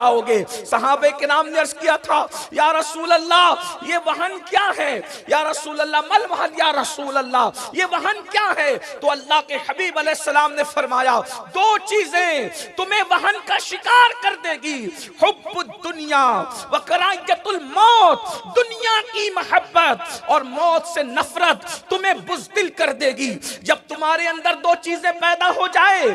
आओगे। सहाबे के नाम ने अर्ज किया था, या रसूल अल्लाह ये वाहन क्या है, या रसूल अल्लाह मल वाहन, या रसूल अल्लाह ये वाहन क्या है। तो अल्लाह के हबीब अलैहिस्सलाम ने फरमाया, दो चीजें तुम्हें वाहन का शिकार कर देगी, हुब्बुद दुनिया व करायतुल मौत, दुनिया की मोहब्बत और मौत से नफरत तुम्हें बुज़दिल कर देगी। जब तुम्हारे अंदर दो चीजें पैदा हो जाए,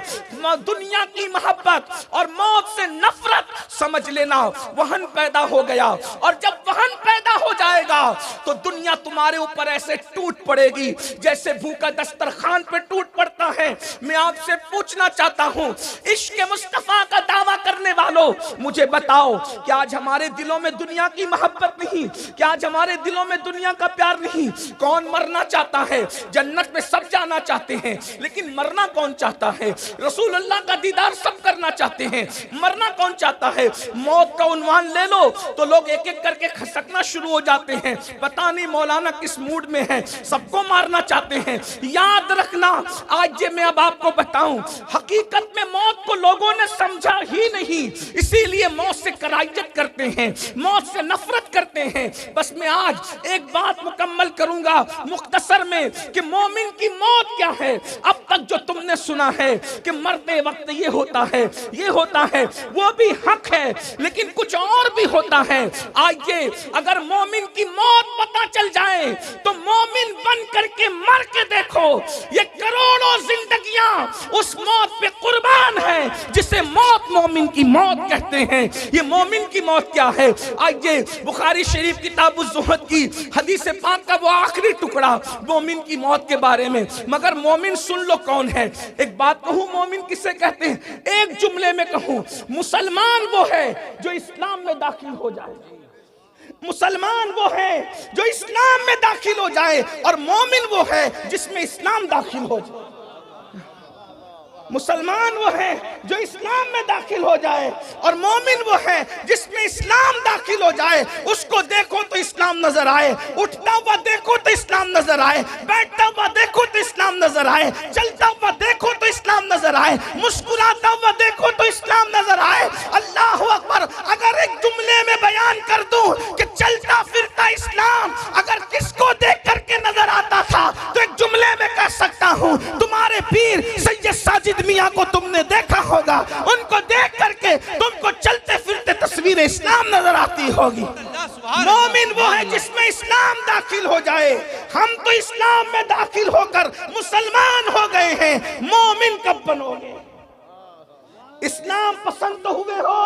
दुनिया की मोहब्बत और मौत से नफरत, समझ लेना वहन पैदा हो गया। और जब वहन पैदा हो जाएगा तो दुनिया तुम्हारे ऊपर ऐसे टूट पड़ेगी जैसे भूखा दस्तरखान पे टूट पड़ता है। मैं आपसे पूछना चाहता हूं, इश्क मुस्तफा का दावा करने वालों, मुझे बताओ, क्या आज हमारे दिलों में दुनिया की मोहब्बत नहीं? क्या आज हमारे दिलों में दुनिया का प्यार नहीं? कौन मरना चाहता है? जन्नत में सब जाना चाहते हैं, लेकिन मरना कौन चाहता है? रसूलुल्लाह का दीदार सब करना चाहते हैं, मरना कौन चाहता है? मौत का उन्वान ले लो तो लोग एक एक करके खसकना शुरू हो जाते हैं। पता नहीं मौलाना किस मूड में है, सबको मारना चाहते हैं। याद रखना, आज ये मैं अब आपको बताऊं, हकीकत में मौत को लोगों ने समझा ही नहीं, इसीलिए मौत से करायत करते हैं, मौत से नफरत करते हैं। बस मैं आज एक बात मुकम्मल करूंगा मुख्तसर में कि मोमिन की मौत क्या है। अब तक जो तुमने सुना है कि मरते वक्त ये होता है, ये होता है, वो भी हक है, लेकिन कुछ और भी होता है। आइए, अगर मोमिन की मौत पता चल जाए तो मोमिन बन करके मर के देखो, ये करोड़ों जिंदगियां उस मौत पे कुर्बान है जिसे मौत मोमिन की मौत कहते हैं। ये मोमिन की मौत क्या है? आइए, बुखारी शरीफ किताबुल ज़ुहद की हदीस पाक का वो आखिरी टुकड़ा मोमिन की मौत के बारे में। मगर मोमिन सुन लो कौन है। एक बात कहूं, मोमिन किसे कहते हैं? एक जुमले में कहूं, मुसलमान वो है जो इस्लाम में दाखिल हो जाए, मुसलमान वो है जो इस्लाम में दाखिल हो जाए, और मोमिन वो है जिसमें इस्लाम दाखिल हो जाए। मुसलमान वो है जो इस्लाम में दाखिल हो जाए, और मोमिन वो है जिसमें इस्लाम दाखिल हो जाए। उसको देखो तो इस्लाम नजर आए, उठता हुआ देखो तो इस्लाम नजर आए, बैठता हुआ देखो तो इस्लाम नजर आए, चलता हुआ देखो तो इस्लाम नजर आए, मुस्कुराता हुआ देखो तो इस्लाम नजर आए। अल्लाह अकबर। अगर एक जुमले में बयान कर दूं कि चलता फिरता इस्लाम अगर किसको देख करके नजर आता था तो एक जुमले में कह सकता हूं, तुम्हारे पीर सैयद साजिद मियां को तुमने देखा होगा, उनको देख करके तुमको चलते फिरते तस्वीर इस्लाम नजर आती होगी। मोमिन वो है जिसमें इस्लाम दाखिल हो जाए। हम तो इस्लाम में दाखिल होकर मुसलमान हो गए हैं, मोमिन कब बनोगे? इस्लाम पसंद तो हुए हो,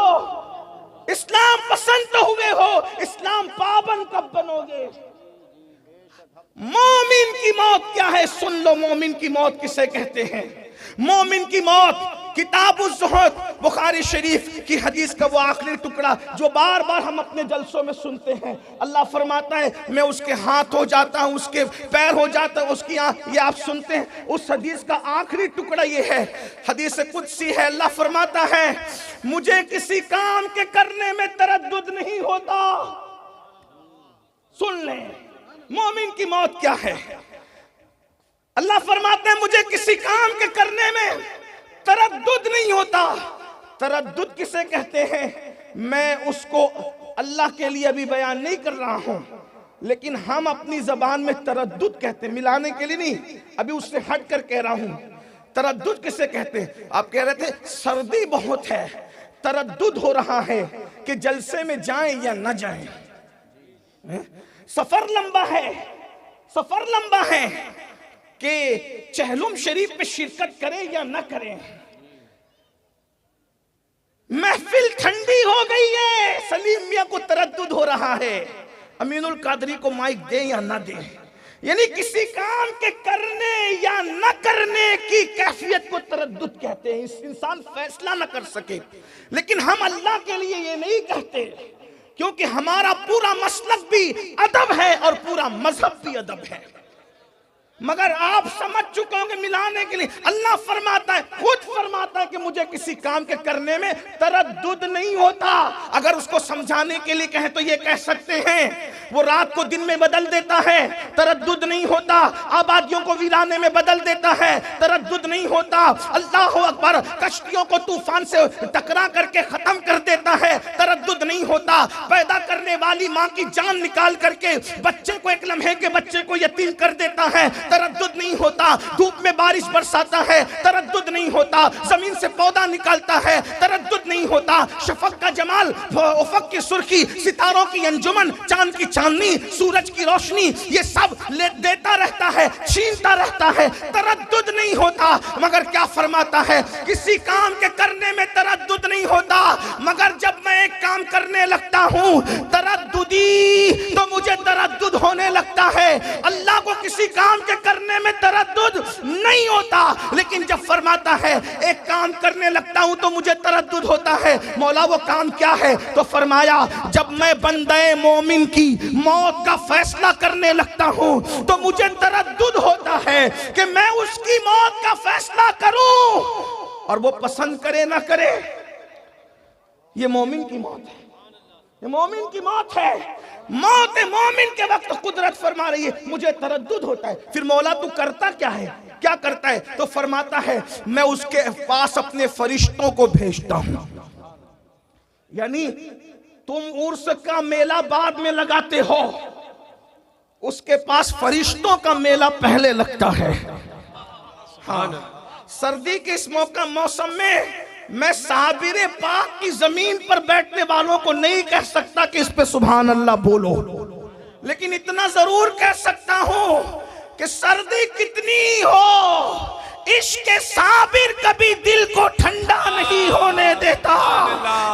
इस्लाम पसंद तो हुए हो, इस्लाम पाबंद कब बनोगे? मोमिन की मौत क्या है? सुन लो, मोमिन की मौत किसे कहते हैं? मोमिन की मौत किताबुल ज़ुहद बुखारी शरीफ की हदीस का वो आखिरी टुकड़ा जो बार बार हम अपने जलसों में सुनते हैं। अल्लाह फरमाता है, मैं उसके हाथ हो जाता हूँ, उसके पैर हो जाता हूँ, उसकी आँख। ये आप सुनते हैं। उस हदीस का आखिरी टुकड़ा ये है, हदीस कुदसी है। अल्लाह फरमाता है, मुझे किसी काम के करने में तरद्दुद नहीं होता। सुन लें, मोमिन की मौत क्या है? अल्लाह फरमाते हैं, मुझे किसी काम के करने में तरद्दुद नहीं होता। तरद्दुद किसे कहते हैं? मैं उसको अल्लाह के लिए अभी बयान नहीं कर रहा हूं, लेकिन हम अपनी जबान में तरद्दुद कहते हैं, मिलाने के लिए नहीं, अभी उससे हट कर कह रहा हूं। तरद्दुद किसे कहते हैं? आप कह रहे थे सर्दी बहुत है, तरद्दुद हो रहा है कि जलसे में जाएं या न जाएं, सफर लंबा है, सफर लंबा है कि चहलुम शरीफ पे शिरकत करें या न करें, महफिल ठंडी हो गई है, सलीम मियां को तरद्दुद हो रहा है, अमीनुल कादरी को माइक दें या न दें। यानी किसी काम के करने या न करने की कैफियत को तरद्दुद कहते हैं। इस इंसान फैसला न कर सके, लेकिन हम अल्लाह के लिए ये नहीं कहते, क्योंकि हमारा पूरा मसलक भी अदब है और पूरा मजहब भी अदब है। मगर आप समझ चुके होंगे, मिलाने के लिए अल्लाह फरमाता है, खुद फरमाता है कि मुझे किसी काम के करने में तरद्दुद नहीं होता। अगर उसको समझाने के लिए कहें तो ये कह सकते हैं, वो रात को दिन में बदल देता है, तरद्दुद नहीं होता। आबादियों को वीराने में बदल देता है, तरद्दुद नहीं होता। अल्लाह अकबर, कश्तियों को तूफान से टकरा करके खत्म कर देता है, तरद्दुद नहीं होता। पैदा करने वाली माँ की जान निकाल करके बच्चे को, एक लम्हे के बच्चे को यतीम कर देता है, तरद्दुद नहीं होता। धूप में बारिश बरसाता है, तरद्दुद नहीं होता। जमीन से पौधा निकालता है, तरद्दुद नहीं होता। शफक का जमाल, उफक की सुर्खी, सितारों की अंजुमन, चांद की चांदनी, सूरज की रोशनी, ये सब देता रहता है, छीनता रहता है, तरद्दुद नहीं होता। मगर क्या फरमाता है, किसी काम के करने में तरद्दुद नहीं होता, मगर जब मैं एक काम करने लगता हूं तरद्दुदी, तो मुझे तरद्दुद होने लगता है। अल्लाह को किसी काम के करने में तरद्दुद नहीं होता, लेकिन जब फरमाता है एक काम करने लगता हूं तो मुझे तरद्दुद होता है। मौला वो काम क्या है? तो फरमाया, जब मैं बंदे मोमिन की मौत का फैसला करने लगता हूं तो मुझे तरद्दुद होता है कि मैं उसकी मौत का फैसला करूं, और वो पसंद करे ना करे। ये मोमिन की मौत है, ये मोमिन की मौत है। मौत मोमिन के वक्त कुदरत फरमा रही है, मुझे तरद्दुद होता है। फिर मौला तू करता क्या है, क्या करता है? तो फरमाता है, मैं उसके पास अपने फरिश्तों को भेजता हूं। यानी तुम उर्स का मेला बाद में लगाते हो, उसके पास फरिश्तों का मेला पहले लगता है। हाँ, सर्दी के इस मौसम में मैं साबिरे पाक की जमीन पर बैठने वालों को नहीं कह सकता कि इस पे सुभान अल्लाह बोलो, लेकिन इतना जरूर कह सकता हूं कि सर्दी कितनी हो, इश्क साबिर कभी दिल को ठंडा नहीं होने देता।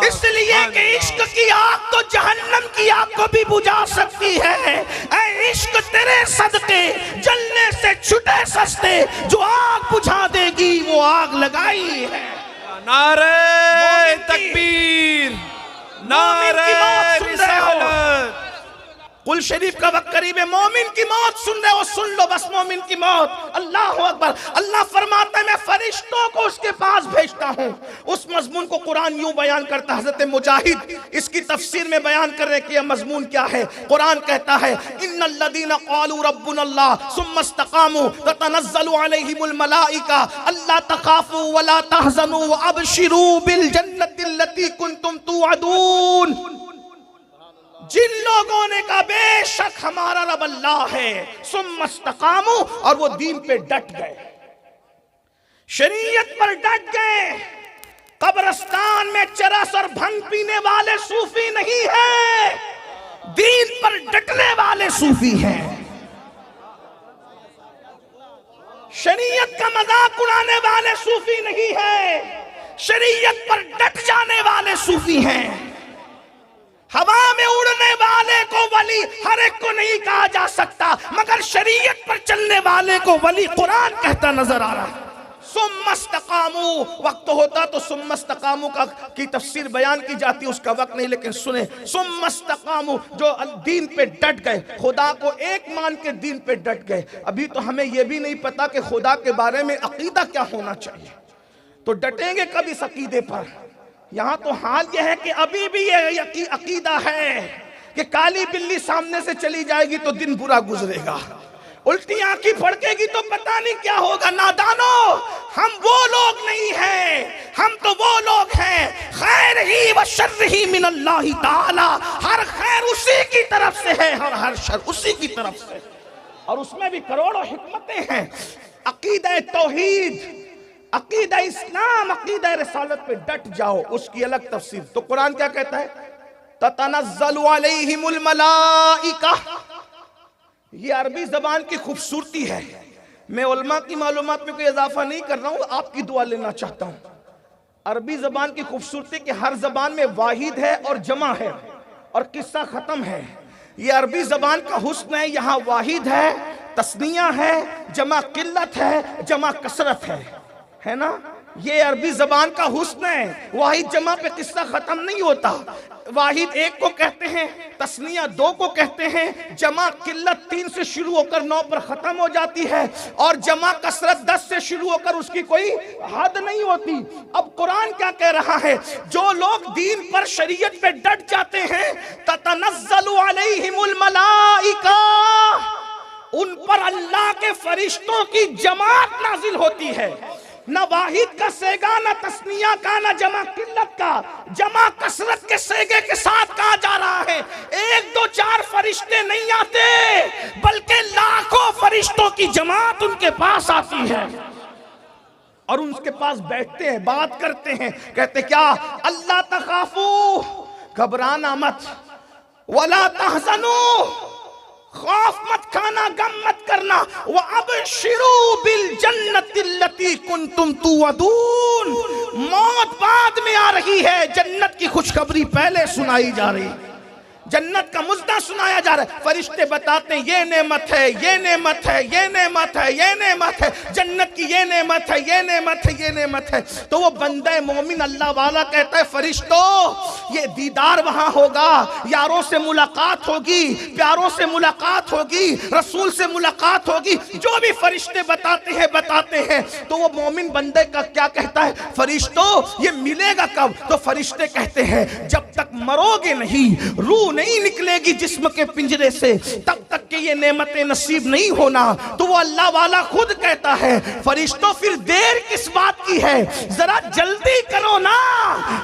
इसलिए कि इश्क की आग तो जहन्नम की आग को भी बुझा सकती है। ऐ इश्क तेरे सदके जलने से छुटे सस्ते, जो आग बुझा देगी वो आग लगाई है। नारे तकबीर, नारे रिसालत। कुल शरीफ का वक्त करीब है, मोमिन की मौत सुन रहे हो, सुन लो बस मोमिन की मौत। अल्लाह अकबर। अल्लाह फरमाता है मैं फरिश्तों को उसके पास भेजता हूं। उस मजमून को कुरान यूं बयान करता है, हजरत मुजाहिद इसकी तफसीर में बयान कर रहे कि यह मजमून क्या है। कुरान कहता है, इन्नल्लज़ीना क़ालू रब्बुनल्लाह सुम्मा इस्तक़ामू ततनज़्ज़लु अलैहिमुल मलाइका अल्ला तख़ाफ़ू वला तहज़नू वअबशिरू बिल जन्नतिल्लती कुंतुम तुअदून। जिन लोगों ने कहा बेशक हमारा रब अल्लाह है, सुम्मा इस्तक़ामू, और वो दीन पे डट गए, शरीयत पर डट गए। कब्रिस्तान में चरस और भंग पीने वाले सूफी नहीं है, दीन पर डटने वाले सूफी हैं। शरीयत का मजाक उड़ाने वाले सूफी नहीं है, शरीयत पर डट जाने वाले सूफी हैं। हवा में उड़ने वाले को वली हर एक को नहीं कहा जा सकता, मगर शरीयत पर चलने वाले को वली कुरान कहता नजर आ रहा है। सुम्मस्तकामू, वक्त होता तो सुम्मस्तकामू की तफसीर बयान की जाती, उसका वक्त नहीं, लेकिन सुने सुम्मस्तकामू, जो दीन पे डट गए, खुदा को एक मान के दीन पे डट गए। अभी तो हमें यह भी नहीं पता कि खुदा के बारे में अकीदा क्या होना चाहिए, तो डटेंगे कब इस अकीदे पर? यहां तो हाल यह है कि अभी भी यह अकीदा है कि काली बिल्ली सामने से चली जाएगी तो दिन बुरा गुजरेगा, उल्टी आंखें फड़केगी तो पता नहीं क्या होगा। नादानो, हम वो लोग नहीं हैं, हम तो वो लोग हैं खैर ही व शर्र ही मिनल्लाहि ताला, हर खैर उसी की तरफ से है और हर शर उसी की तरफ से, और उसमें भी करोड़ों हिकमतें हैं। अकीदा तौहीद, अकीदा इस्लाम, अकीदा रिसालत पे डट जाओ, उसकी अलग तफसीर। तो कुरान क्या कहता है? ततनज़्ज़लु अलैहिमुल मलाइका। ये अरबी जबान की खूबसूरती है। मैं उलमा की मालूमात में कोई इजाफा नहीं कर रहा हूँ, आपकी दुआ लेना चाहता हूँ। अरबी जबान की खूबसूरती कि हर जबान में वाहिद है और जमा है और किस्सा खत्म है। ये अरबी जबान का हुस्न है, यहाँ वाहिद है, तस्निया है, जमा किल्लत है, जमा कसरत है ना। ये अरबी जबान का हुस्न है। वाहिद जमा पे किस्सा खत्म नहीं होता। वाहिद एक को कहते हैं, तस्निया दो को कहते हैं, जमा किल्लत 3 से शुरू होकर 9 पर खत्म हो जाती है, और जमा कसरत 10 से शुरू होकर उसकी कोई हद नहीं होती। अब कुरान क्या कह रहा है? जो लोग दीन पर, शरीयत पे डट जाते हैं, ततनज़्ज़लु अलैहिमुल मलाइका, उन पर अल्लाह के फरिश्तों की जमात नाजिल होती है। न वाहिद का सेगा, न तस्निया का, न जमा किल्लत का, जमा कसरत के सेगे के साथ कहा जा रहा है। 1 2 4 फरिश्ते नहीं आते, बल्कि लाखों फरिश्तों की जमात उनके पास आती है और उनके पास बैठते हैं, बात करते हैं। कहते क्या? अल्लाह तखाफू, घबराना मत, वला तहज़नू, खौफ मत खाना, गम मत करना, व अबशिरू बिल जन्नतिल्लती कुंतुम तुअदून, मौत बाद में आ रही है, जन्नत की खुशखबरी पहले सुनाई जा रही, जन्नत का मुद्दा सुनाया जा रहा है। फरिश्ते बताते हैं ये नेमत है, ये नेमत है, ये नेमत है, ये नेमत है, जन्नत की ये नेमत है, ये नेमत है, ये नेमत है। तो वो बंदे मोमिन अल्लाह वाला कहता है, फरिश्तों ये दीदार वहां होगा, यारों से मुलाकात होगी, प्यारों से मुलाकात होगी, रसूल से मुलाकात होगी। जो भी फरिश्ते बताते हैं तो वो मोमिन बंदे का क्या कहता है? फरिश्तों ये मिलेगा कब? तो फरिश्ते कहते हैं जब तक मरोगे नहीं, रूह नहीं निकलेगी जिस्म के पिंजरे से, तब तक के ये नेमतें नसीब नहीं होना। तो वो अल्लाह वाला खुद कहता है, फरिश्तों फिर देर किस बात की है, जरा जल्दी करो ना,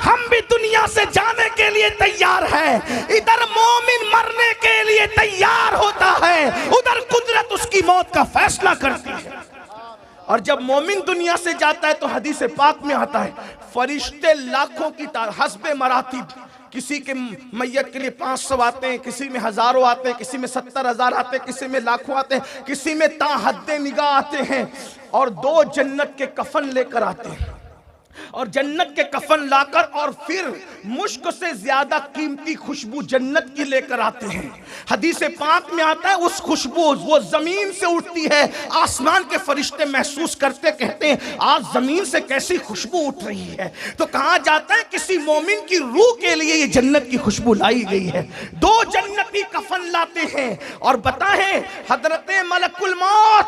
हम भी दुनिया से जाने के लिए तैयार हैं। इधर मोमिन मरने के लिए तैयार होता है, उधर कुदरत उसकी मौत का फैसला करती है। और जब मोमिन दुनिया से जाता है तो हदीस पाक में आता है, फरिश्ते लाखों की हस्बे मरातीब, किसी के मैयत के लिए 500 आते हैं, किसी में हजारों आते हैं, किसी में 70,000 आते हैं, किसी में लाखों आते हैं, किसी में ताहद्दे निगाह आते हैं, और 2 जन्नत के कफन लेकर आते हैं, और जन्नत के कफन लाकर और फिर मुश्क से ज्यादा कीमती खुशबू जन्नत की लेकर आते हैं। हदीस पाक में आता है उस खुशबू वो जमीन से उठती है, आसमान के फरिश्ते महसूस करते, कहते हैं आज जमीन से कैसी खुशबू उठ रही है। तो कहा जाता है किसी मोमिन की रूह के लिए ये जन्नत की खुशबू लाई गई है। 2 जन्नती कफन लाते हैं और बताएं हजरत मलकुल मौत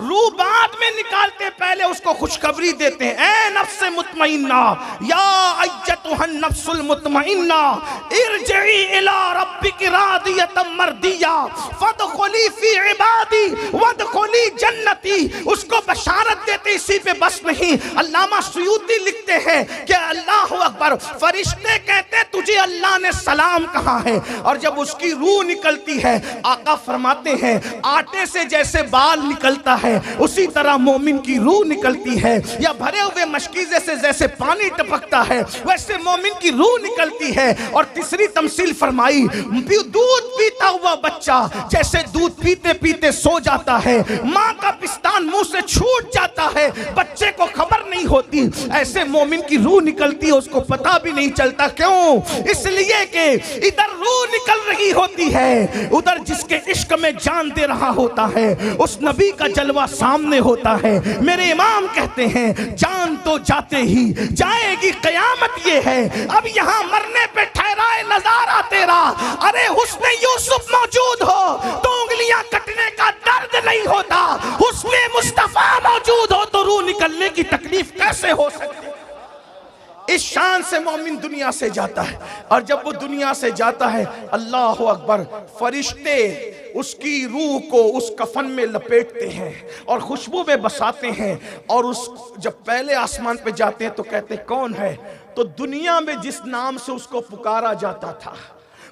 रूह बाद में निकालते, पहले उसको खुशखबरी देते हैं, ऐ नफ्स मुतमइन्ना, या अय्यतुहन नफ्सुल मुतमइन्ना, इरजिई इला रब्बिकी रादियतम मर्दिया, फदखुली फी इबादी वदखुली जन्नती। उसको बशारत देते, इसी पे बस नहीं, अल्लामा सुयूती लिखते हैं कि अल्लाहु अकबर, फरिश्ते कहते तुझे अल्लाह ने सलाम कहा है, और जब उसकी रूह निकलती है, आका फरमाते हैं आटे से जैसे बाल निकलता है उसी तरह मोमिन की रूह निकलती है, या भरे हुए मशकीजे से जैसे पानी टपकता है वैसे मोमिन की रूह निकलती है। और तीसरी तमसील फरमाई, दूध पीता हुआ बच्चा जैसे दूध पीते पीते सो जाता है, माँ का पिस्तान मुंह से छूट जाता है, बच्चे को खबर नहीं होती, ऐसे मोमिन की रूह निकलती है, उसको पता भी नहीं चलता। क्यों? इसलिए कि इधर रूह निकल रही होती है, उधर जिसके इश्क में जान दे रहा होता है उस नबी का जलवा सामने होता है। मेरे इमाम कहते हैं जान तो जाते ही जाएगी कयामत ये है, अब यहाँ मरने पे ठहराए नजारा तेरा, अरे हुस्ने यूसुफ मौजूद हो तो उंगलियां कटने का दर्द नहीं होता, हुस्ने मुस्तफा मौजूद हो तो रूह निकलने की तकलीफ कैसे हो सकती। इस शान से मोमिन दुनिया से जाता है, और जब वो दुनिया से जाता है अल्लाह अकबर, फरिश्ते उसकी रूह को उस कफन में लपेटते हैं और खुशबू में बसाते हैं, और उस जब पहले आसमान पे जाते हैं तो कहते कौन है, तो दुनिया में जिस नाम से उसको पुकारा जाता था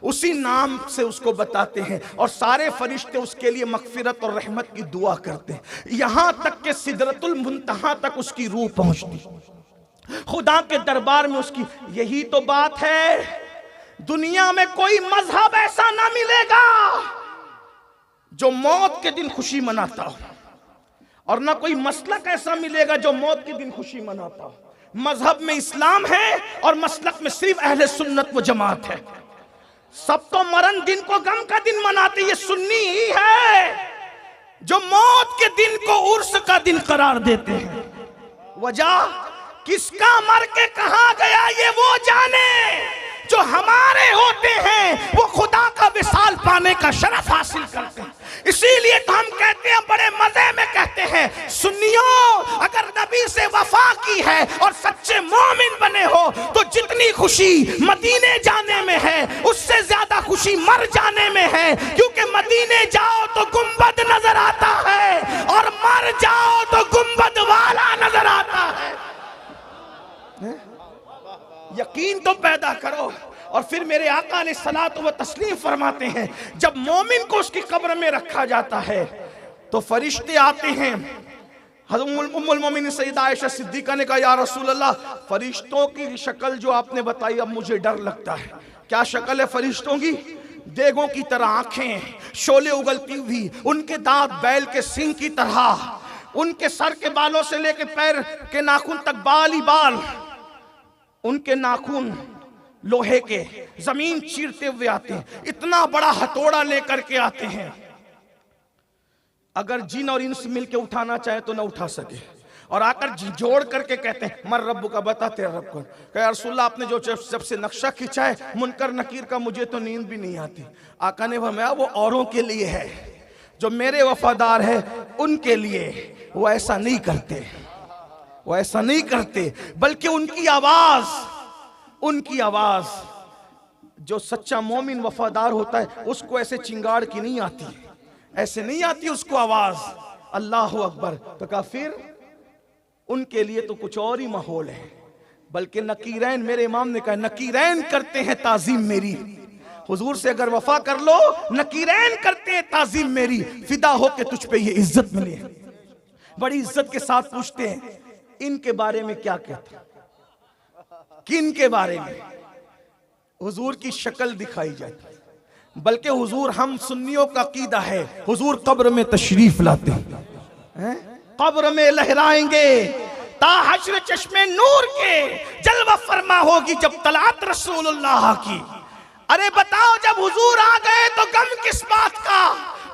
उसी नाम से उसको बताते हैं, और सारे फरिश्ते उसके लिए मगफिरत और रहमत की दुआ करते हैं, यहां तक कि सिदरतुल मुंतहा तक उसकी रूह पहुंचती, खुदा के दरबार में उसकी। यही तो बात है, दुनिया में कोई मजहब ऐसा ना मिलेगा जो मौत के दिन खुशी मनाता हो, और ना कोई मसलक ऐसा मिलेगा जो मौत के दिन खुशी मनाता हो। मजहब में इस्लाम है और मसलक में सिर्फ अहले सुन्नत व जमात है। सब तो मरण दिन को गम का दिन मनाते, ये सुन्नी ही है जो मौत के दिन को उर्स का दिन करार देते हैं। वजह किसका मर के कहां गया ये वो जाने, जो हमारे होते हैं वो खुदा का विसाल पाने का शरफ हासिल करते हैं। इसीलिए तो हम कहते हैं, बड़े मजे में कहते हैं, सुन्नियों अगर नबी से वफा की है और सच्चे मोमिन बने हो तो जितनी खुशी मदीने जाने में है उससे ज्यादा खुशी मर जाने में है, क्योंकि मदीने जाओ तो गुंबद नजर आता है और मर जाओ तो गुंबद वाला नजर आता है। यकीन तो पैदा करो। और फिर मेरे आका ने सलात व तस्लीम फरमाते हैं, जब मोमिन को उसकी कब्र में रखा जाता है तो फरिश्ते आते हैं। उम्मुल मोमिनीन सैयदा आयशा सिद्दीका ने कहा, या रसूल अल्लाह, फरिश्तों की शक्ल जो आपने बताई अब मुझे डर लगता है। क्या शक्ल है फरिश्तों की? देगों की तरह आंखें, शोले उगलती हुई, उनके दांत बैल के सींग की तरह, उनके सर के बालों से लेकर पैर के नाखून तक बाल ही बाल, उनके नाखून लोहे के जमीन चीरते हुए आते हैं, इतना बड़ा हथौड़ा लेकर के आते हैं, अगर जिन और इंस मिलके उठाना चाहे तो ना उठा सके, और आकर जोड़ करके कहते हैं, मर रब्बु का, बता तेरा रब कौन। कहा रसूलुल्लाह, आपने जो जब से नक्शा खींचा है मुनकर नकीर का, मुझे तो नींद भी नहीं आती। आका ने फरमाया, वो औरों के लिए है, जो मेरे वफादार है उनके लिए वो ऐसा नहीं करते, वो ऐसा नहीं करते, बल्कि उनकी आवाज जो सच्चा मोमिन वफादार होता है उसको ऐसे चिंगाड़ की नहीं आती, ऐसे नहीं आती उसको आवाज, अल्लाह अकबर। तो कहा फिर उनके लिए तो कुछ और ही माहौल है, बल्कि नकीरैन, मेरे इमाम ने कहा, नकीरैन करते हैं ताजीम मेरी। हुजूर से अगर वफा कर लो, नकीरैन करते हैं ताजीम मेरी, फिदा हो के तुझ पे ये इज्जत मिली। बड़ी इज्जत के साथ पूछते हैं, इनके बारे में क्या कहते, किन के बारे में? हुजूर की शक्ल दिखाई जाती, बल्कि हुजूर, हम सुन्नियों का अकीदा है, हुजूर कब्र में तशरीफ लाते हैं, कब्र में लहराएंगे, ता हश्र चश्मे नूर के जलवा फरमा होगी जब तलात रसूलुल्लाह की। अरे बताओ, जब हुजूर आ गए तो गम किस बात का?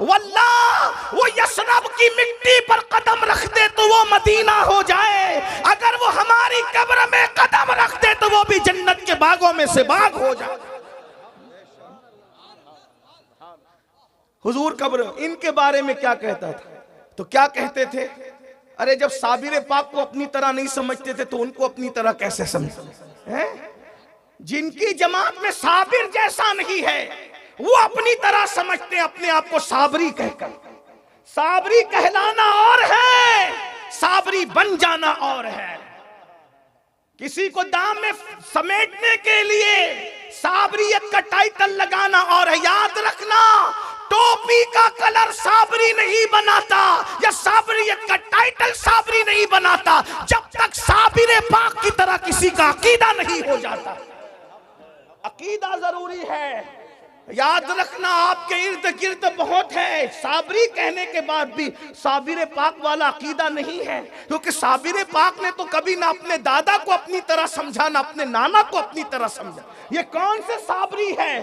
वल्लाह वो यसरब की मिट्टी पर कदम रख दे तो वो मदीना हो जाए, अगर वो हमारी कब्र में कदम रख दे तो वो भी जन्नत के बागों में से बाग हो जाए। हुजूर कब्र, इनके बारे में क्या कहता था? तो क्या कहते थे? अरे जब साबिर पाक को अपनी तरह नहीं समझते थे तो उनको अपनी तरह कैसे समझे? जिनकी जमात में साबिर जैसा नहीं है वो अपनी तरह समझते हैं अपने आप को साबरी कहकर। साबरी कहलाना और है, साबरी बन जाना और है। किसी को दाम में समेटने के लिए साबरियत का टाइटल लगाना और है। याद रखना, टोपी का कलर साबरी नहीं बनाता या साबरियत का टाइटल साबरी नहीं बनाता जब तक साबिर पाक की तरह किसी का अकीदा नहीं हो जाता। अकीदा जरूरी है। याद रखना, आपके इर्द गिर्द बहुत है, साबरी कहने के बाद भी साबिर पाक वाला अकीदा नहीं है, क्योंकि साबिर पाक ने तो कभी ना अपने दादा को अपनी तरह समझा ना अपने नाना को अपनी तरह समझा। ये कौन से साबरी है?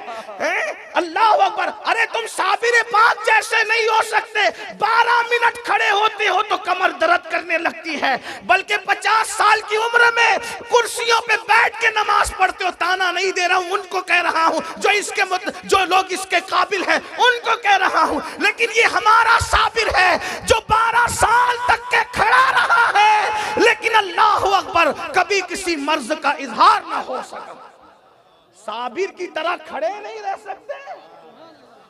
अल्लाह अकबर। अरे तुम साबिर पाक जैसे नहीं हो सकते। 12 मिनट खड़े होते हो तो कमर दर्द करने लगती है, बल्कि 50 साल की उम्र में कुर्सियों पे बैठ के नमाज पढ़ते हो। ताना नहीं दे रहा हूं, उनको कह रहा हूं जो लोग इसके काबिल हैं उनको कह रहा हूं, लेकिन ये हमारा साबिर है जो 12 साल तक के खड़ा रहा है, लेकिन अल्लाह अकबर कभी किसी मर्ज का इजहार ना हो सका। साबिर की तरह खड़े नहीं रह सकते,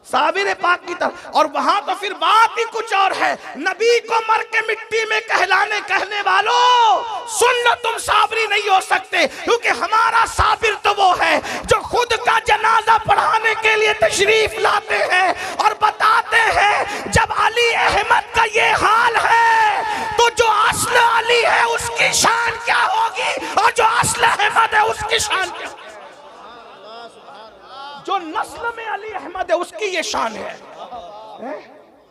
साबिर पाक की तरह। और वहां तो फिर बात ही कुछ और है। नबी को मर के मिट्टी में कहने वालों, सुन लो, तुम साबरी नहीं हो सकते, क्योंकि हमारा साबिर तो वो है जो खुद का जनाजा पढ़ाने के लिए तशरीफ लाते हैं और बताते हैं जब अली अहमद का ये हाल है तो जो असल अली है उसकी शान क्या होगी, और जो असल अहमद है उसकी शान क्या? जो नस्ल में अली अहमद है उसकी ये शान है,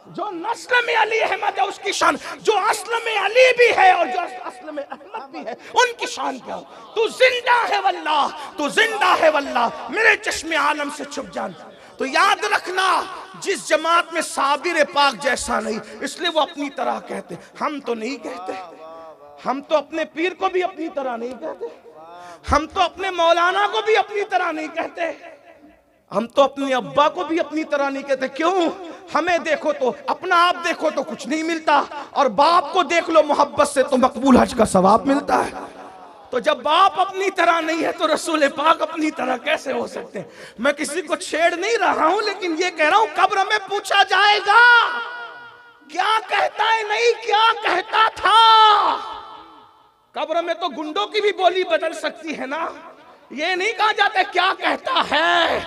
जो नस्ल में अली अहमद है उसकी शान, जो असल में अली भी है और जो असल में अहमद भी है उनकी शान क्या हो? तू जिंदा है वल्लाह, तू जिंदा है वल्लाह, मेरे चश्मे आलम से छुप जान। तो याद रखना, जिस जमात में साबिर पाक जैसा नहीं, इसलिए वो अपनी तरह कहते, हम तो नहीं कहते। हम तो अपने पीर को भी अपनी तरह नहीं कहते, हम तो अपने मौलाना को भी अपनी तरह नहीं कहते, हम तो अपने अब्बा को भी अपनी तरह नहीं कहते। क्यों? हमें देखो तो, अपना आप देखो तो कुछ नहीं मिलता, और बाप को देख लो मोहब्बत से तो मकबूल हज का सवाब मिलता है। तो जब बाप अपनी तरह नहीं है तो रसूल पाक अपनी तरह कैसे हो सकते हैं? मैं किसी को छेड़ नहीं रहा हूं, लेकिन ये कह रहा हूं कब्र में पूछा जाएगा क्या कहता है, नहीं क्या कहता था। कब्र में तो गुंडों की भी बोली बदल सकती है ना, ये नहीं कहा जाता क्या कहता है।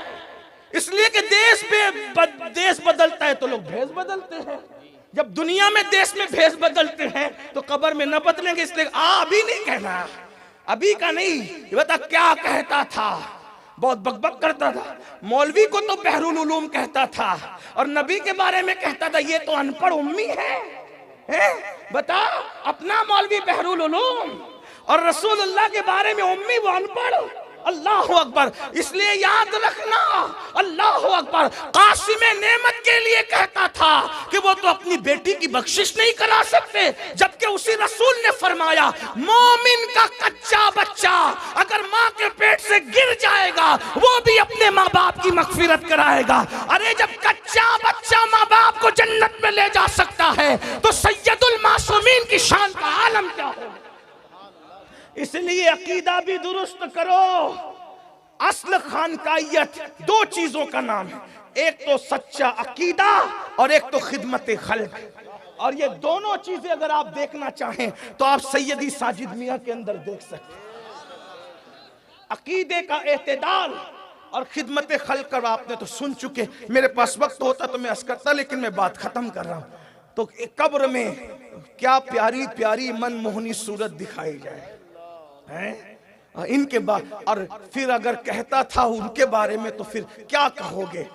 इसलिए कि देश बदलता है तो लोग भेष बदलते हैं। जब दुनिया में देश में भेष बदलते हैं तो कब्र में न बदलेंगे, इसलिए अभी नहीं कहना, अभी का नहीं। ये बता क्या कहता था, बहुत बकबक करता था। मौलवी को तो बहरुल उलूम कहता था, और नबी के बारे में कहता था ये तो अनपढ़ उम्मी है? बता, अपना मौलवी बहरुल उलूम और रसूलुल्लाह के बारे में उम्मी, वो अनपढ़। अल्लाह अकबर। इसलिए याद रखना, अल्लाह अकबर कासिम नेमत के लिए कहता था कि वो तो अपनी बेटी की बख्शिश नहीं करा सकते, जबकि उसी रसूल ने फरमाया मोमिन का कच्चा बच्चा अगर माँ के पेट से गिर जाएगा वो भी अपने माँ बाप की मगफिरत कराएगा। अरे जब कच्चा बच्चा माँ बाप को जन्नत में ले जा सकता है तो सैयदुल मासूमीन की शान का आलम क्या होगा। इसलिए अकीदा भी दुरुस्त करो। अस्ल खानकाइयत दो चीजों का नाम है, एक तो सच्चा अकीदा और एक तो खिदमत खल्क। और ये दोनों चीजें अगर आप देखना चाहें तो आप सैयदी साजिद मियां के अंदर देख सकते हैं। अकीदे का एतदाल और खिदमत खल्क का आपने तो सुन चुके। मेरे पास वक्त होता तो मैं अर्ज करता, लेकिन मैं बात खत्म कर रहा हूं। तो कब्र में क्या प्यारी प्यारी मनमोहनी सूरत दिखाई जाए हैं इनके बाद, और फिर अगर कहता था उनके बारे में तो फिर क्या कहोगे?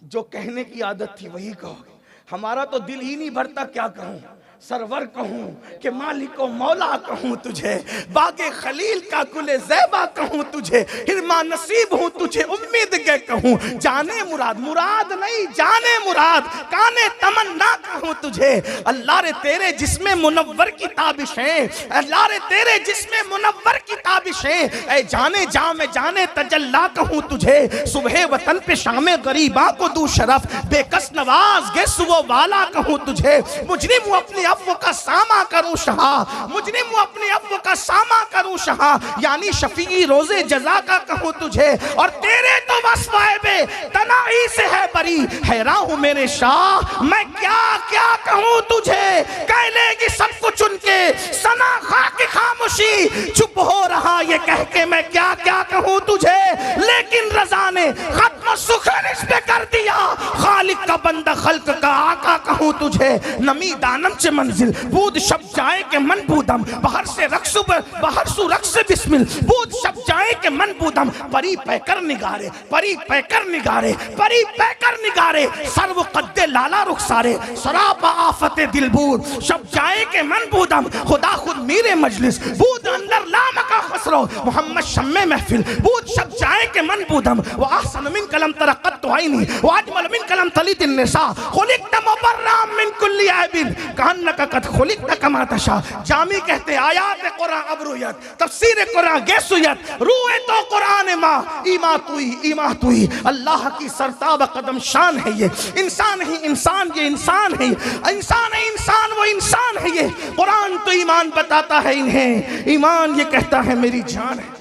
जो कहने की आदत थी वही कहोगे। हमारा तो दिल ही नहीं भरता, क्या कहूं, सरवर कहूं कि मालिक मौला कहूं तुझे, बागे खलील का कुले ज़ैबा कहूं तुझे, हिरमा नसीब हूं तुझे उम्मीद के कहूं, जाने मुराद मुराद नहीं जाने मुराद, काने तमन्ना कहूं तुझे। अल्लाह रे तेरे जिसमें मुनव्वर की ताबिशें, अल्लाह रे तेरे जिसमें मुनव्वर की ताबिशें, ऐ जाने जा में जाने तजल्ला कहूं तुझे। सुबह वतन पे शाम गरीबा को दू शरफ, बेकस नवाज गे सुबह वाला कहूं तुझे। मुजरिम अपनी अफ़्व का सामा करूं शहा, मुजरिम अपने अफ़्व का सामा करूं शहा, यानी शफी रोजे जजा का कहूं तुझे। और तेरे तो वस्फ़े तनाई से है बरी, हैरान हूं मेरे शाह मैं क्या क्या कहूं तुझे। कह लेगी सब कुछ उनके सना खा की खामोशी, चुप हो रहा ये कह के मैं क्या क्या कहूं तुझे। लेकिन रजा ने खत्म सुखन इस पे कर दिया, खालिक का बंदा खल्क का आका कहूं तुझे। नमी दानम से मंजिल बूद शब जाए के मन बूदम, बाहर से रक्सु बाहर सु रक्स बिस्मिल, बूद शब जाए के मन बूदम। परी पैकर निगारे परी पैकर निगारे परी पैकर निगारे, सर्व कद्दे लाला रुखसारे, सरापा आफते दिलबूर। शब जाए के मन बूदम, खुदा खुद मीरे मजलिस, बूद अंदर लाम का खसरो, मोहम्मद शम्मे महफिल, बूद शब जाए के मन बूदम। व ahsan min kalam तरक़त आईनी, व अजमल मिन कलम तलीत निसा, खुलिक़त मुबर्रअम मिन कुल्ली ऐबिन, कहन्नका कद खुलिक़त कमा तशा। जामी कहते आयात कुरान अबरुयत, तफसीर कुरान गेसुयत, रूए तो कुरान माँ ईमा तुई। अल्लाह की सरताब कदम शान है ये, इंसान ही इंसान ये इंसान है, इंसान है इंसान वो इंसान है ये। कुरान तो ईमान बताता है इन्हें, ईमान ये कहता है मेरी जान है।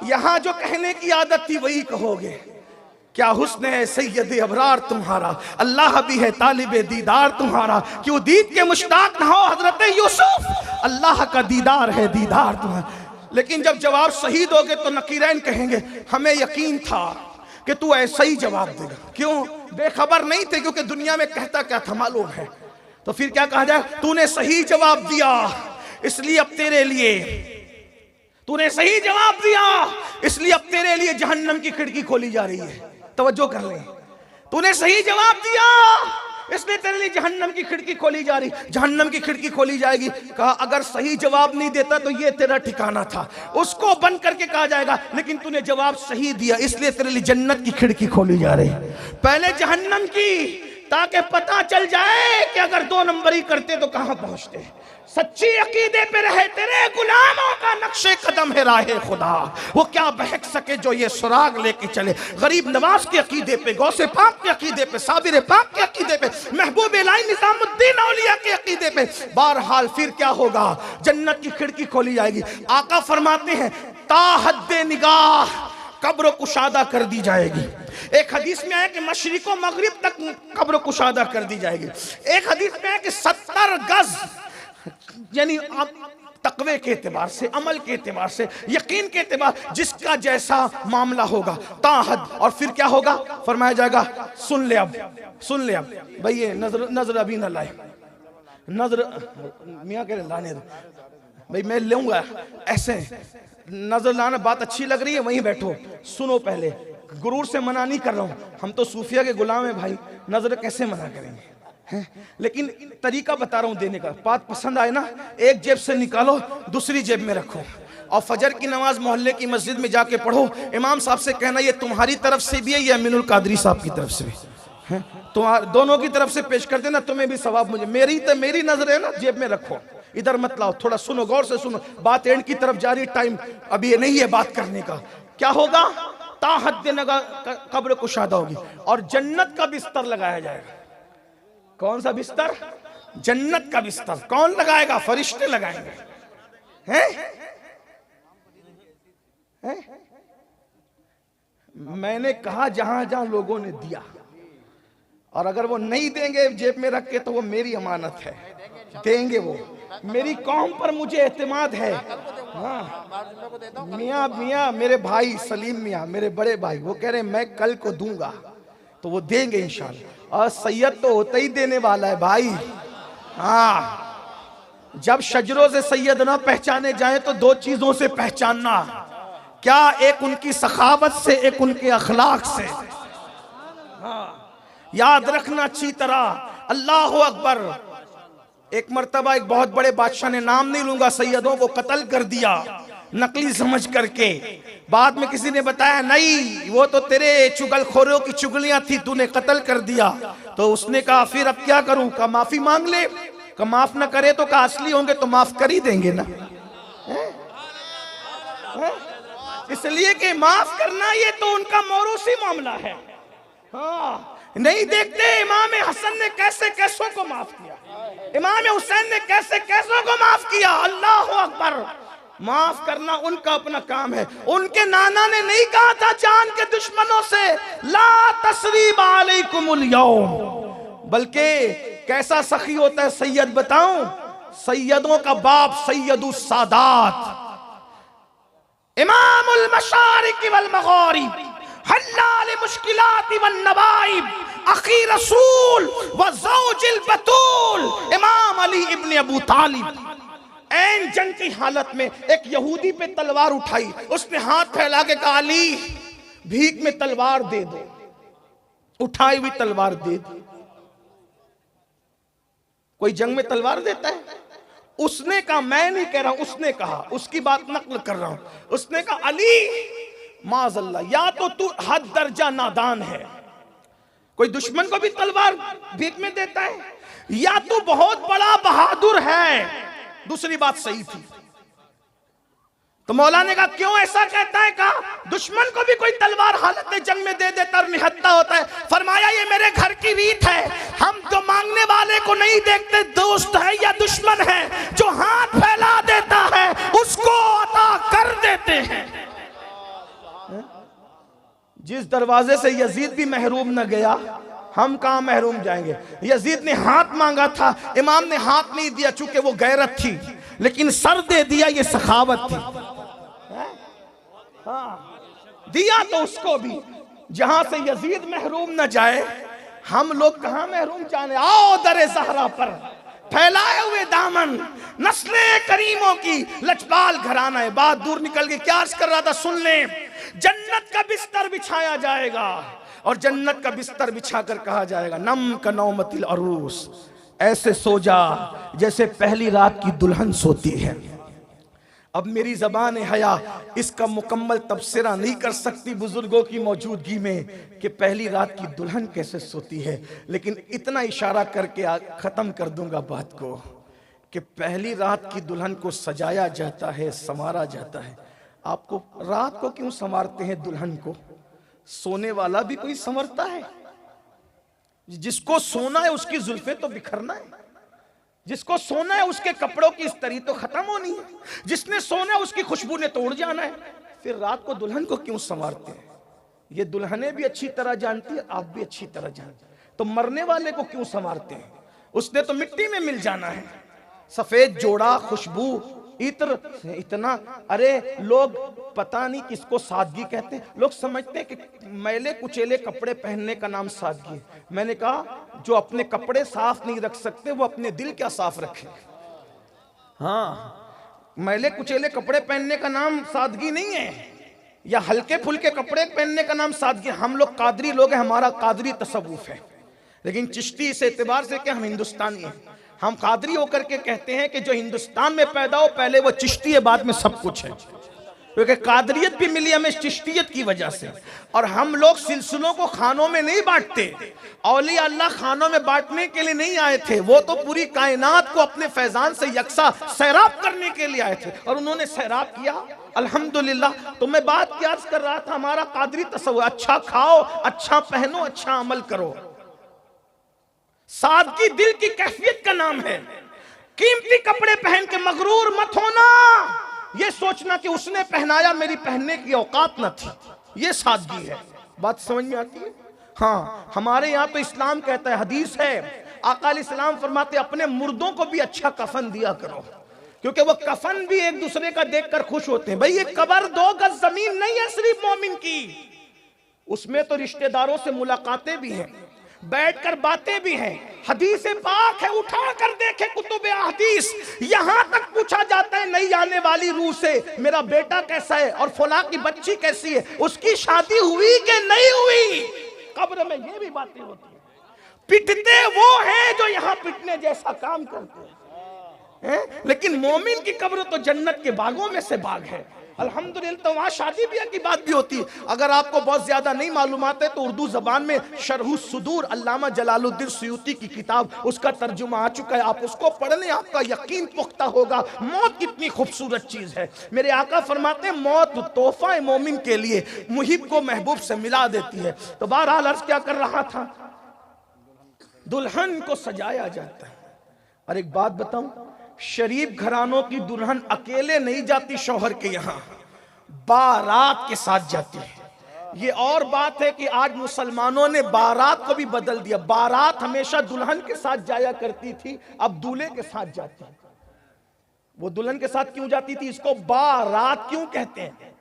यहाँ जो कहने की आदत थी वही कहोगे। क्या हुस्न है सैयद अबरार तुम्हारा, अल्लाह भी है तालिबे दीदार तुम्हारा। क्यों दीद के मुश्ताक न हो हजरत यूसुफ, अल्लाह का दीदार है दीदार तुम्हारा। लेकिन जब जवाब सही दोगे तो नकीरैन कहेंगे हमें यकीन था कि तू ऐसा ही जवाब देगा। क्यों? बेखबर नहीं थे, क्योंकि दुनिया में कहता क्या था मालूम है। तो फिर क्या कहा जाए, तूने सही जवाब दिया इसलिए अब तेरे लिए, तूने सही जवाब दिया इसलिए अब तेरे लिए जहन्नम की खिड़की खोली जा रही है। तवज्जो कर ले, तूने सही जवाब दिया इसलिए तेरे लिए जहन्नम की खिड़की खोली जा रही, जहन्नम की खिड़की खोली जाएगी। कहा अगर सही जवाब नहीं देता तो ये तेरा ठिकाना था, उसको बंद करके कहा जाएगा लेकिन तूने जवाब सही दिया इसलिए तेरे लिए जन्नत की खिड़की खोली जा रही। पहले जहन्नम की ताकि पता चल जाए कि अगर 2 नंबरी करते तो कहां पहुंचते। सच्ची अकीदे पे रहे तेरे गुलामों का नक्शे कदम है राहे खुदा, वो क्या बहक सके जो ये सुराग लेके चले। गरीब नवाज के अकीदे पे, गौसे पाक के अकीदे पे, साबिर पाक के अकीदे पे, महबूब इलाही निजामुद्दीन औलिया के अकीदे पे, बहरहाल फिर क्या होगा, जन्नत की खिड़की खोली जाएगी। आका फरमाते हैं ता हद्दे निगाह कब्र कुशादा कर दी जाएगी। एक हदीस में है कि मशरिको मगरिब तक कब्र कुशादा कर दी जाएगी। एक हदीस में है कि 70 गज, यानी तकवे के एतबार से, अमल के एतबार से, यकीन के एतबार, जिसका जैसा मामला होगा ताहद। और फिर क्या होगा, फरमाया जाएगा सुन ले अब, सुन ले अब भाई, ये नजर अभी ना लाए, नजर मियाँ कह रहे लाने दो भाई, मैं लूंगा ऐसे, नजर लाना बात अच्छी लग रही है, वहीं बैठो सुनो पहले, गुरूर से मना नहीं कर रहा हूं, हम तो सूफिया के गुलाम हैं भाई, नजर कैसे मना करेंगे हैं? लेकिन तरीका बता रहा हूं देने का। बात पसंद आए ना, एक जेब से निकालो, दूसरी जेब में रखो, और फजर की नमाज मोहल्ले की मस्जिद में जाके पढ़ो। इमाम साहब से कहना ये तुम्हारी तरफ से भी है, ये अमीनुल कादरी साहब की तरफ से भी है, तुम्हारे दोनों की तरफ से पेश कर देना, तुम्हें भी सवाब मुझे। मेरी नजर है ना, जेब में रखो, इधर मत लाओ। थोड़ा सुनो, गौर से सुनो, बात एंड की तरफ जारी, टाइम अभी ये नहीं है बात करने का। क्या होगा, ताहद कब्र कुशादा होगी और जन्नत का बिस्तर लगाया जाएगा। कौन सा बिस्तर? जन्नत का बिस्तर। कौन लगाएगा? फरिश्ते लगाएंगे। हैं? मैंने कहा जहां जहां लोगों ने दिया, और अगर वो नहीं देंगे जेब में रख के तो वो मेरी अमानत है, देंगे वो। मेरी कौम पर मुझे एतमाद है। हाँ, मियाँ मेरे भाई सलीम मियाँ, मेरे बड़े भाई, वो कह रहे हैं मैं कल को दूंगा, तो वो देंगे इंशाल्लाह। और सैयद तो होता ही देने वाला है भाई। हाँ, जब शजरों से सैयद ना पहचाने जाए तो 2 चीजों से पहचानना। क्या? एक उनकी सखावत से, एक उनके अखलाक से। हाँ, याद रखना अच्छी तरह। अल्लाह अकबर। एक मर्तबा एक बहुत बड़े बादशाह ने, नाम नहीं लूंगा, सैयदों को कत्ल कर दिया नकली समझ करके। बाद में किसी ने बताया नहीं, वो तो तेरे चुगलखोरों की चुगलियां थी, तूने कत्ल कर दिया। तो उसने कहा फिर अब क्या करूं? कहा माफी मांग ले। कहा माफ ना करे तो कहा असली होंगे तो माफ कर ही देंगे ना। इसलिए कि माफ करना ये तो उनका मौरूसी मामला है। हाँ, नहीं देखते इमाम हसन ने कैसे कैसों को माफ किया, इमाम हुसैन ने कैसे कैसों को माफ किया। अल्लाह अकबर। माफ करना उनका अपना काम है। उनके नाना ने नहीं कहा था जान के दुश्मनों से ला तसरीब अलैकुमुल यौम, बल्कि कैसा सखी होता है सैयद बताऊं? सैयदों का बाप सैयदुस सादात, इमामुल मशारिक वल मगारिब, हल्लाल मुश्किलात वन नवाइब, अखी रसूल व ज़ौजिल बतूल, इमाम अली इब्न अबू तालिब। ऐन जंग की हालत में एक यहूदी पे तलवार उठाई, उसने हाथ फैला के कहा अली भीख में तलवार दे दो। उठाई हुई तलवार दे दी। कोई जंग में तलवार देता है? उसने कहा, मैं नहीं कह रहा हूं, उसने कहा, उसकी बात नकल कर रहा हूं। उसने कहा अली माज़ल्ला, या तो तू हद दर्जा नादान है, कोई दुश्मन को भी तलवार भीख में देता है, या तू बहुत बड़ा बहादुर है। दूसरी बात सही थी। तो मौला ने कहा क्यों ऐसा कहता है? कहा दुश्मन को भी कोई तलवार हालत जंग में दे देता और निहत्ता होता है। फरमाया ये मेरे घर की रीत है, हम तो मांगने वाले को नहीं देखते दोस्त है या दुश्मन है, जो हाथ फैला देता है उसको अता कर देते हैं। जिस दरवाजे से यजीद भी महरूम न गया, हम कहां महरूम जाएंगे? यजीद ने हाथ मांगा था, इमाम ने हाथ नहीं दिया, चूंकि वो गैरत थी, लेकिन सर दे दिया, ये सखावत थी। हाँ, दिया तो उसको भी। जहां से यजीद महरूम न जाए, हम लोग कहां महरूम जाने? आओ दरे ज़हरा पर फैलाए हुए दामन, नस्ले करीमों की लचपाल घराना है। बात दूर निकल गई, क्या अर्ज कर रहा था सुन ले। जन्नत का बिस्तर बिछाया जाएगा, और जन्नत का बिस्तर बिछाकर कहा जाएगा नम का नौमतिल अरूस, ऐसे सो जा जैसे पहली रात की दुल्हन सोती है। अब मेरी ज़बान हया इसका मुकम्मल तबसरा नहीं कर सकती बुजुर्गों की मौजूदगी में कि पहली रात की दुल्हन कैसे सोती है, लेकिन इतना इशारा करके ख़त्म कर दूंगा बात को कि पहली रात की दुल्हन को सजाया जाता है, संवारा जाता है। आपको रात को क्यों संवारते हैं दुल्हन को? सोने वाला भी कोई संवरता है? जिसको सोना है उसकी जुल्फे तो बिखरना है, जिसको सोना है उसके कपड़ों की इस्तरी तो खत्म होनी है, जिसने सोना है उसकी खुशबू ने तोड़ जाना है। फिर रात को दुल्हन को क्यों संवारते हैं? ये दुल्हने भी अच्छी तरह जानती है, आप भी अच्छी तरह जानते हैं। तो मरने वाले को क्यों संवारते हैं? उसने तो मिट्टी में मिल जाना है। सफेद जोड़ा, खुशबू, इत्र, इतना, अरे लोग पता नहीं किसको सादगी कहते हैं। लोग समझते हैं कि मैले कुचेले कपड़े पहनने का नाम सादगी है। मैंने कहा जो अपने कपड़े साफ नहीं रख सकते वो अपने दिल क्या साफ रखे। हाँ, मैले कुचेले कपड़े पहनने का नाम सादगी नहीं है, या हल्के फुल्के कपड़े पहनने का नाम सादगी। हम लोग कादरी लोग हैं, हमारा कादरी तसव्वुफ है, लेकिन चिश्ती इस एतबार से कि हम हिंदुस्तानी हैं। हम कादरी होकर के कहते हैं कि जो हिंदुस्तान में पैदा हो पहले वो चिश्ती है, बाद में सब कुछ है, क्योंकि कादरियत भी मिली हमें चिश्तियत की वजह से। और हम लोग सिलसिलों को खानों में नहीं बांटते। औलिया अल्लाह खानों में बांटने के लिए नहीं आए थे, वो तो पूरी कायनात को अपने फैजान से यकसा सैराब करने के लिए आए थे, और उन्होंने सैराब किया अल्हम्दुलिल्लाह। तो मैं बात क्या अर्ज कर रहा था, हमारा कादरी तसव्वुर, अच्छा खाओ, अच्छा पहनो, अच्छा अमल करो। सादगी दिल की कैफियत का नाम है। कीमती कपड़े पहन के मगरूर मत होना, ये सोचना कि उसने पहनाया मेरी पहनने की औकात न थी, ये सादगी है। बात समझ में आती है? हाँ, हमारे यहाँ तो इस्लाम कहता है, हदीस है, आका अलैहिस्सलाम फरमाते अपने मुर्दों को भी अच्छा कफन दिया करो, क्योंकि वो कफन भी एक दूसरे का देखकर खुश होते हैं। भाई ये कब्र 2 गज जमीन नहीं है सिर्फ मोमिन की, उसमें तो रिश्तेदारों से मुलाकातें भी हैं, बैठकर बातें भी हैं, हदीस पाक है, उठा कर देखे कुतुबे हदीस। यहां तक पूछा जाता है नई आने वाली रूह से मेरा बेटा कैसा है और फलां की बच्ची कैसी है, उसकी शादी हुई कि नहीं हुई। कब्र में ये भी बातें होती है। पिटते वो हैं जो यहां पिटने जैसा काम करते हैं, लेकिन मोमिन की कब्र तो जन्नत के बागों में से बाग है अल्हम्दुलिल्लाह। तो वहाँ शादी ब्याह की बात भी होती है। अगर आपको बहुत ज्यादा नहीं मालूमात है तो उर्दू जबान में शरहुस सुदूर अल्लामा जलालुद्दीन सुयूती की किताब, उसका तर्जुमा आ चुका है, आप उसको पढ़ लें, आपका यकीन पुख्ता होगा मौत कितनी खूबसूरत चीज है। मेरे आका फरमाते हैं मौत तोहफा है मोमिन के लिए, मुहिब को महबूब से मिला देती है। तो बहरहाल अर्ज क्या कर रहा था, दुल्हन को सजाया जाता है। और एक बात बताऊं, शरीफ घरानों की दुल्हन अकेले नहीं जाती शौहर के यहाँ, बारात के साथ जाती है। ये और बात है कि आज मुसलमानों ने बारात को भी बदल दिया। बारात हमेशा दुल्हन के साथ जाया करती थी, अब दूल्हे के साथ जाती है। वो दुल्हन के साथ क्यों जाती थी, इसको बारात क्यों कहते हैं?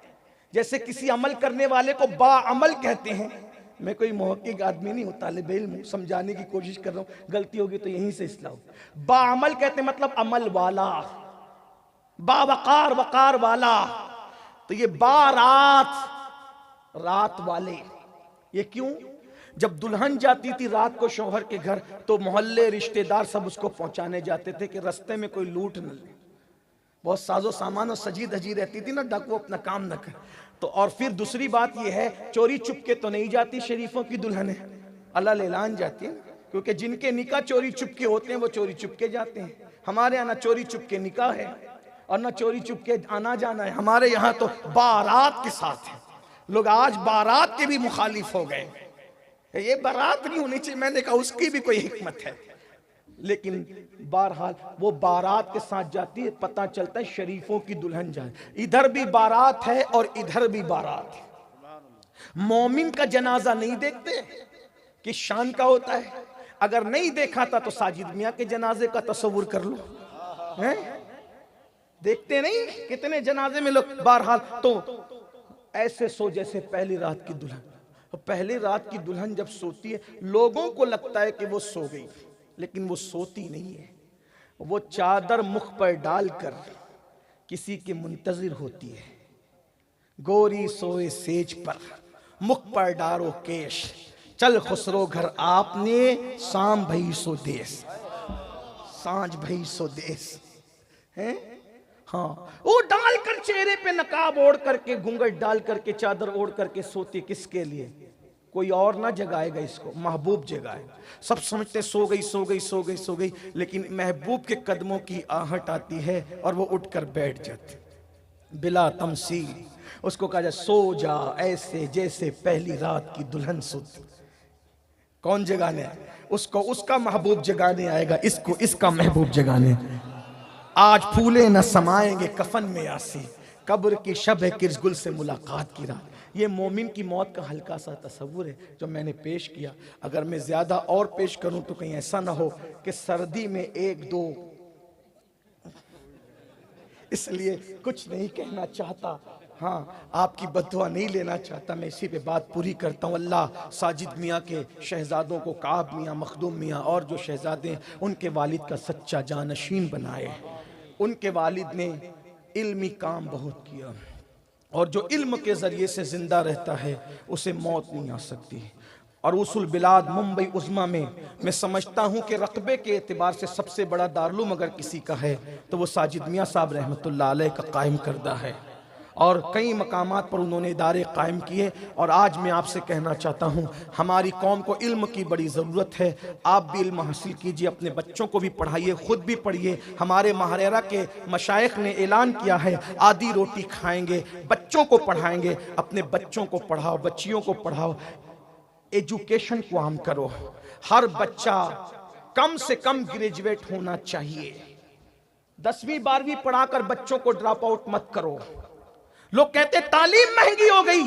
जैसे किसी अमल करने वाले को बाअमल कहते हैं। मैं कोई मुहक्किक आदमी नहीं हूं, तालिब इल्म, समझाने की कोशिश कर रहा हूं, गलती होगी तो यहीं से इस्लाह। बाअमल कहते हैं मतलब अमल वाला, बावकार, वकार वाला। तो ये बारात, रात वाले, ये क्यों? जब दुल्हन जाती थी रात को शौहर के घर तो मोहल्ले रिश्तेदार सब उसको पहुंचाने जाते थे कि रास्ते में कोई लूट न ले। बहुत साजो सामान और सजी धजी रहती थी ना, डाकू अपना काम न कर। तो और फिर दूसरी बात यह है, चोरी चुपके तो नहीं जाती शरीफों की दुल्हनें, अल्लाह ऐलान जाती है, क्योंकि जिनके निकाह चोरी चुपके होते हैं वो चोरी चुपके जाते हैं। हमारे यहाँ ना चोरी चुपके निकाह है और ना चोरी चुपके आना जाना है, हमारे यहाँ तो बारात के साथ है। लोग आज बारात के भी मुखालिफ हो गए, ये बारात नहीं होनी चाहिए। मैंने कहा उसकी भी कोई हिकमत है, लेकिन बहरहाल वो बारात के साथ जाती है। पता चलता है शरीफों की दुल्हन जाए, इधर भी बारात है और इधर भी बारात है। मोमिन का जनाजा नहीं देखते कि शान का होता है। अगर नहीं देखा था तो साजिद मियां के जनाजे का तस्वुर कर लो, हैं? देखते नहीं कितने जनाजे में लोग। बहरहाल तो ऐसे सो जैसे पहली रात की दुल्हन। पहली रात की दुल्हन जब सोती है लोगों को लगता है कि वो सो गई, लेकिन वो सोती नहीं है। वो चादर मुख पर डालकर किसी के मुंतजिर होती है। गोरी सोए सेज पर, मुख पर डारो केश, चल खुसरो घर आपने, शाम भई सो देश, सांझ भई सो देश। हैं? हाँ, वो डाल कर चेहरे पे नकाब ओढ़ करके, घूंघट डाल करके, चादर ओढ़ करके सोती किसके लिए? कोई और ना जगाएगा इसको, महबूब जगाएगा। सब समझते सो गई सो गई सो गई सो गई, लेकिन महबूब के कदमों की आहट आती है और वो उठकर बैठ जाती बिला तमसील। उसको कहा जाए सो जा ऐसे जैसे पहली रात की दुल्हन सोती। कौन जगाने आए? उसको उसका महबूब जगाने आएगा, इसको इसका महबूब जगाने। आज फूले न समाएंगे कफन में यासी, कब्र की शब है किरगुल से मुलाकात की रात। ये मोमिन की मौत का हल्का सा तस्वुर है जो मैंने पेश किया। अगर मैं ज्यादा और पेश करूं तो कहीं ऐसा ना हो कि सर्दी में एक दो, इसलिए कुछ नहीं कहना चाहता। हाँ, आपकी बद्दुआ नहीं लेना चाहता, मैं इसी पे बात पूरी करता हूँ। अल्लाह साजिद मियाँ के शहजादों को, काब मियाँ, मखदूम मियाँ और जो शहजादे हैं उनके वालिद का सच्चा जानशीन बनाए। उनके वालिद ने इल्मी काम बहुत किया, और जो इल्म के ज़रिए से ज़िंदा रहता है उसे मौत नहीं आ सकती। और उसूल बिलाद मुंबई उज़्मा में मैं समझता हूँ कि रकबे के एतबार से सबसे बड़ा दारुल अगर किसी का है तो वो साजिद मियाँ साहब रहमतुल्लाह अलैह का कायम करदा है। और कई मकामात पर उन्होंने इदारे कायम किए। और आज मैं आपसे कहना चाहता हूँ, हमारी कौम को इल्म की बड़ी ज़रूरत है। आप भी इल्म हासिल कीजिए, अपने बच्चों को भी पढ़ाइए, ख़ुद भी पढ़िए। हमारे महारेरा के मशाइख ने ऐलान किया है आधी रोटी खाएंगे, बच्चों को पढ़ाएंगे। अपने बच्चों को पढ़ाओ, बच्चियों को पढ़ाओ, एजुकेशन को आम करो। हर बच्चा कम से कम ग्रेजुएट होना चाहिए। 10वीं 12वीं पढ़ाकर बच्चों को ड्रॉप आउट मत करो। लोग कहते तालीम महंगी हो गई,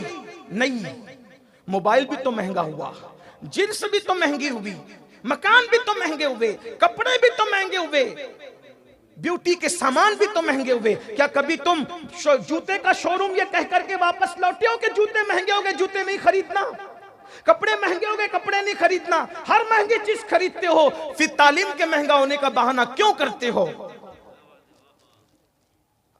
नहीं, मोबाइल भी तो महंगा हुआ, जिन्स भी तो महंगी हुई, मकान भी तो महंगे हुए, कपड़े भी तो महंगे हुए, ब्यूटी के सामान भी तो महंगे हुए। क्या कभी तुम जूते का शोरूम ये कह करके वापस लौटे हो कि जूते महंगे हो गए, जूते नहीं खरीदना? कपड़े महंगे हो गए, कपड़े नहीं खरीदना? हर महंगी चीज खरीदते हो, फिर तालीम के महंगा होने का बहाना क्यों करते हो?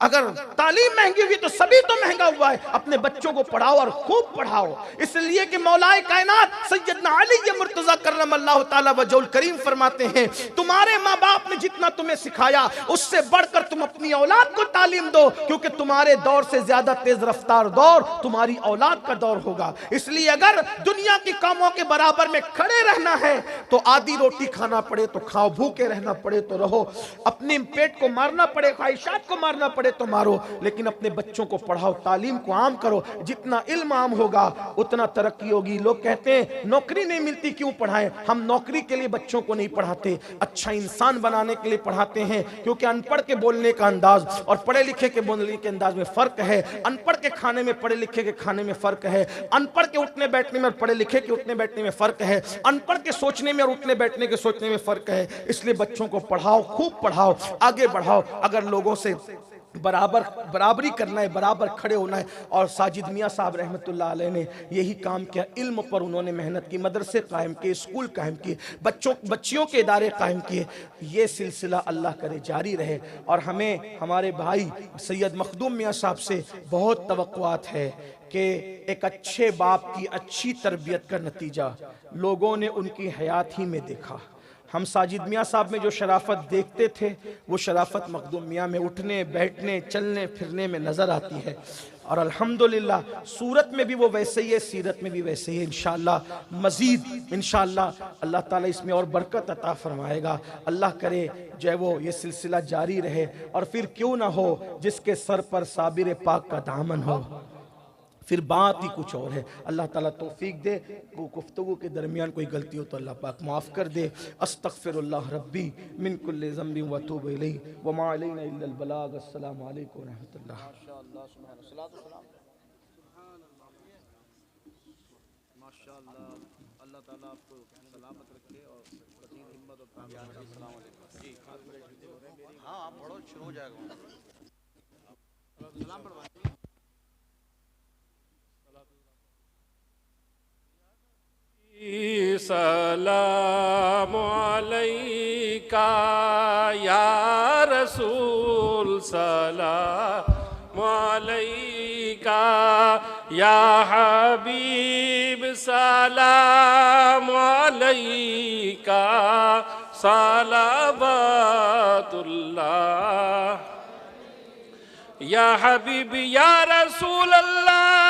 अगर तालीम महंगी हुई तो सभी तो महंगा हुआ है। अपने बच्चों को पढ़ाओ और खूब पढ़ाओ, इसलिए कि मौलाए कायनात सैयदना अली मुर्तजा करमल्लाहु ताला वजहुल करीम फरमाते हैं, तुम्हारे माँ बाप ने जितना तुम्हें सिखाया उससे बढ़कर तुम अपनी औलाद को तालीम दो, क्योंकि तुम्हारे दौर से ज्यादा तेज रफ्तार दौर तुम्हारी औलाद का दौर होगा। इसलिए अगर दुनिया की कामों के बराबर में खड़े रहना है तो आधी रोटी खाना पड़े तो खाओ, भूखे रहना पड़े तो रहो, अपने पेट को मारना पड़े, ख्वाहिशात को मारना पड़े तो मारो, लेकिन अपने बच्चों को पढ़ाओ, तालीम को आम करो। जितना इल्म आम होगा उतना तरक्की होगी। लोग कहते हैं नौकरी नहीं मिलती क्यों पढ़ाएं? हम नौकरी के लिए बच्चों को नहीं पढ़ाते, अच्छा इंसान बनाने के लिए पढ़ाते हैं। क्योंकि अनपढ़ के बोलने का अंदाज और पढ़े लिखे के बोलने के अंदाज में फर्क है। अनपढ़ के खाने में पढ़े लिखे के खाने में फर्क है। अनपढ़ के उठने बैठने में और पढ़े लिखे के उठने बैठने में फर्क है। अनपढ़ के सोचने में और उठने बैठने के सोचने में फर्क है। इसलिए बच्चों को पढ़ाओ, खूब पढ़ाओ, आगे बढ़ाओ। अगर लोगों से बराबरी करना है, बराबर खड़े होना है। और साजिद मियाँ साहब रहमतुल्लाह अलैह ने यही काम किया। इल्म पर उन्होंने मेहनत की, मदरसे कायम किए, स्कूल कायम किए, बच्चियों के इदारे कायम किए। ये सिलसिला अल्लाह करे जारी रहे। और हमें हमारे भाई सैयद मखदूम मियाँ साहब से बहुत तवक्कुआत है कि एक अच्छे बाप की अच्छी तरबियत का नतीजा लोगों ने उनकी हयात ही में देखा। हम साजिद मियाँ साहब में जो शराफत देखते थे वो शराफत मखदूम मियाँ में उठने बैठने चलने फिरने में नज़र आती है। और अल्हम्दुलिल्लाह सूरत में भी वो वैसे ही है, सीरत में भी वैसे ही है। इंशाअल्लाह मज़ीद इंशाअल्लाह अल्लाह ताला इसमें और बरकत अता फरमाएगा। अल्लाह करे जो है वो ये सिलसिला जारी रहे। और फिर क्यों ना हो जिसके सर पर साबिर पाक का दामन हो, फिर बात ही कुछ और है। अल्लाह ताला तौफीक दे। गुफ्तगू के दरमियान कोई गलती हो तो अल्लाह पाक माफ़ कर दे। अस्तगफिरुल्लाह रब्बी मिन कुल्लि ज़ंबिन व अतूबु इलैहि व मा अलैना इल्लल बलाग। अस्सलामु अलैकुम व रहमतुल्लाह। माशाअल्लाह, अल्लाह ताला आपको सलामत रखे और मज़ीद हिम्मत और कामयाबी। अस्सलाम वालेकुम जी, हाँ आप पढ़ो, शुरू हो जाएगा। सलाम पढ़वाएं। सलाम अलैका या रसूल, सलाम अलैका या हबीब, सलाम अलैका सलावतुल्लाह। या हबीबी या रसूल अल्लाह